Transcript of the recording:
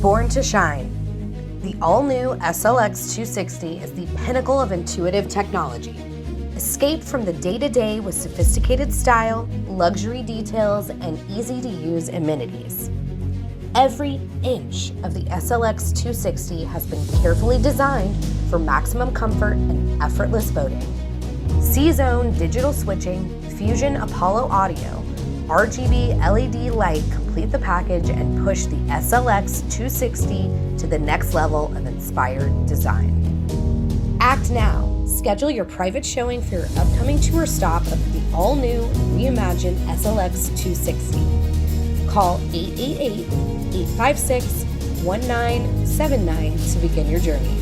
Born to shine. The all-new SLX 260 is the pinnacle of intuitive technology. Escape from the day-to-day with sophisticated style, luxury details, and easy-to-use amenities. Every inch of the SLX 260 has been carefully designed for maximum comfort and effortless boating. C-Zone digital switching, Fusion Appolo audio, RGB LED light complete the package and push the SLX 260 to the next level of inspired design. Act now. Schedule your private showing for your upcoming tour stop of the all-new reimagined SLX 260. Call 888-856-1979 to begin your journey.